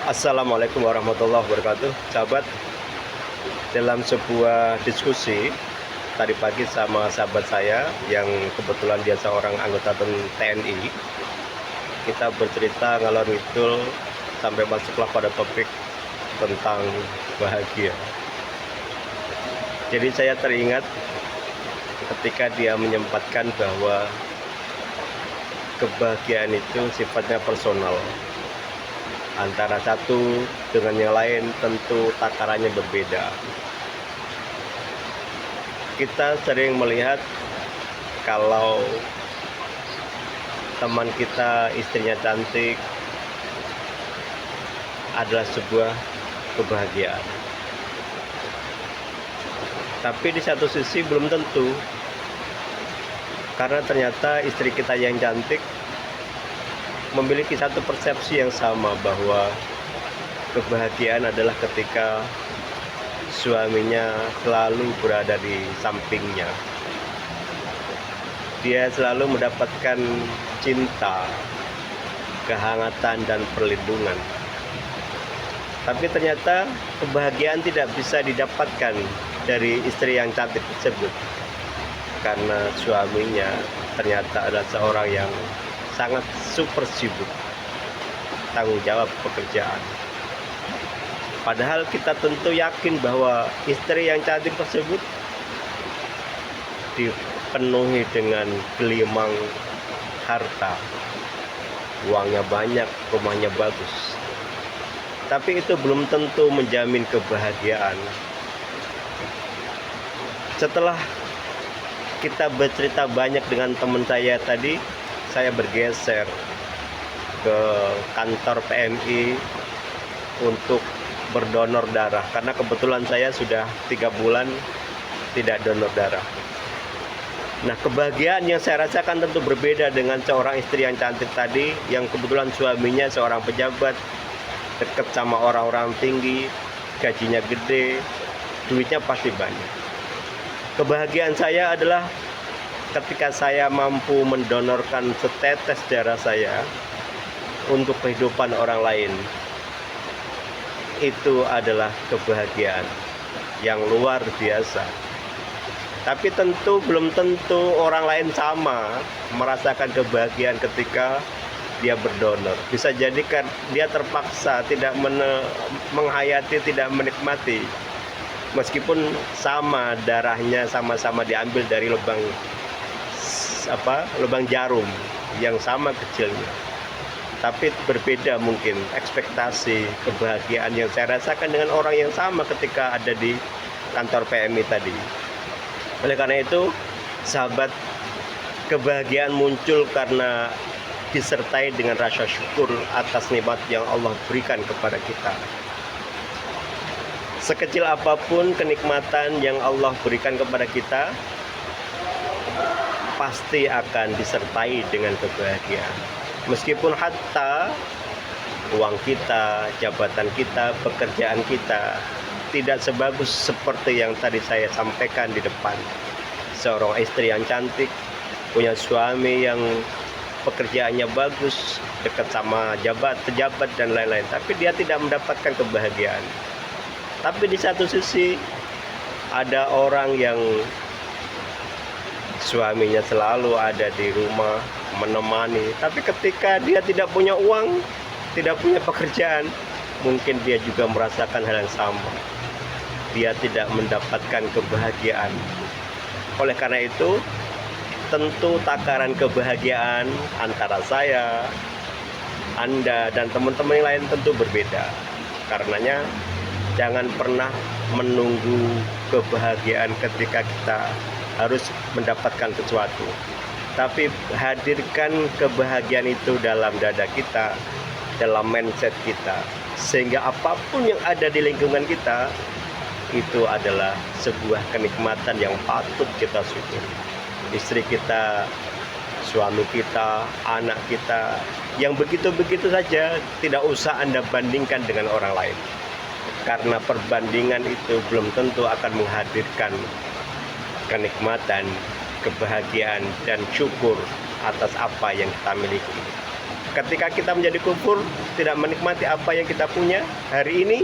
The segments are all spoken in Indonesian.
Assalamualaikum warahmatullahi wabarakatuh. Sahabat, dalam sebuah diskusi tadi pagi sama sahabat saya yang kebetulan dia seorang anggota TNI, kita bercerita ngalor ngidul sampai masuklah pada topik tentang bahagia. Jadi saya teringat ketika dia menyempatkan bahwa kebahagiaan itu sifatnya personal. Antara satu dengan yang lain tentu takarannya berbeda. Kita sering melihat kalau teman kita istrinya cantik adalah sebuah kebahagiaan. Tapi di satu sisi belum tentu, karena ternyata istri kita yang cantik memiliki satu persepsi yang sama bahwa kebahagiaan adalah ketika suaminya selalu berada di sampingnya. Dia selalu mendapatkan cinta, kehangatan, dan perlindungan. Tapi ternyata kebahagiaan tidak bisa didapatkan dari istri yang cantik tersebut, karena suaminya ternyata adalah seorang yang sangat super sibuk, tanggung jawab pekerjaan. Padahal kita tentu yakin bahwa istri yang cantik tersebut dipenuhi dengan gelimang harta, uangnya banyak, rumahnya bagus. Tapi itu belum tentu menjamin kebahagiaan. Setelah kita bercerita banyak dengan teman saya tadi, saya bergeser ke kantor PMI untuk berdonor darah, karena kebetulan saya sudah 3 bulan tidak donor darah. Nah, kebahagiaan yang saya rasakan tentu berbeda dengan seorang istri yang cantik tadi, yang kebetulan suaminya seorang pejabat, dekat sama orang-orang tinggi, gajinya gede, duitnya pasti banyak. Kebahagiaan saya adalah ketika saya mampu mendonorkan setetes darah saya untuk kehidupan orang lain. Itu adalah kebahagiaan yang luar biasa. Tapi tentu belum tentu orang lain sama merasakan kebahagiaan ketika dia berdonor. Bisa jadi kan dia terpaksa tidak menghayati, tidak menikmati. Meskipun sama darahnya, sama-sama diambil dari lubang jarum yang sama kecilnya, tapi berbeda mungkin ekspektasi kebahagiaan yang saya rasakan dengan orang yang sama ketika ada di kantor PMI tadi. Oleh karena itu, sahabat, kebahagiaan muncul karena disertai dengan rasa syukur atas nikmat yang Allah berikan kepada kita. Sekecil apapun kenikmatan yang Allah berikan kepada kita, pasti akan disertai dengan kebahagiaan. Meskipun hatta uang kita, jabatan kita, pekerjaan kita tidak sebagus seperti yang tadi saya sampaikan di depan. Seorang istri yang cantik, punya suami yang pekerjaannya bagus, dekat sama pejabat dan lain-lain, tapi dia tidak mendapatkan kebahagiaan. Tapi di satu sisi ada orang yang suaminya selalu ada di rumah menemani, tapi ketika dia tidak punya uang, tidak punya pekerjaan, mungkin dia juga merasakan hal yang sama. Dia tidak mendapatkan kebahagiaan. Oleh karena itu, tentu takaran kebahagiaan antara saya, Anda, dan teman-teman yang lain tentu berbeda. Karenanya jangan pernah menunggu kebahagiaan ketika kita harus mendapatkan sesuatu, tapi hadirkan kebahagiaan itu dalam dada kita, dalam mindset kita, sehingga apapun yang ada di lingkungan kita itu adalah sebuah kenikmatan yang patut kita syukuri. Istri kita, suami kita, anak kita, yang begitu-begitu saja tidak usah Anda bandingkan dengan orang lain, karena perbandingan itu belum tentu akan menghadirkan kenikmatan, kebahagiaan, dan syukur atas apa yang kita miliki. Ketika kita menjadi kufur, tidak menikmati apa yang kita punya hari ini,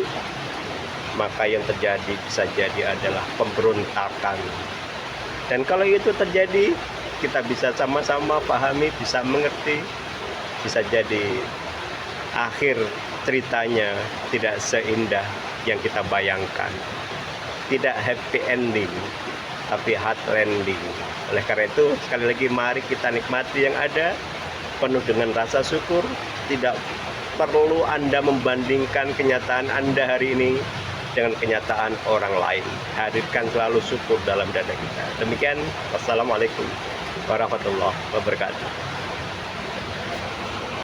maka yang terjadi bisa jadi adalah pemberontakan. Dan kalau itu terjadi, kita bisa sama-sama pahami, bisa mengerti, bisa jadi akhir ceritanya tidak seindah yang kita bayangkan. Tidak happy ending, tapi hard landing. Oleh karena itu, sekali lagi mari kita nikmati yang ada, penuh dengan rasa syukur. Tidak perlu Anda membandingkan kenyataan Anda hari ini dengan kenyataan orang lain. Hadirkan selalu syukur dalam dada kita. Demikian, wassalamualaikum warahmatullahi wabarakatuh.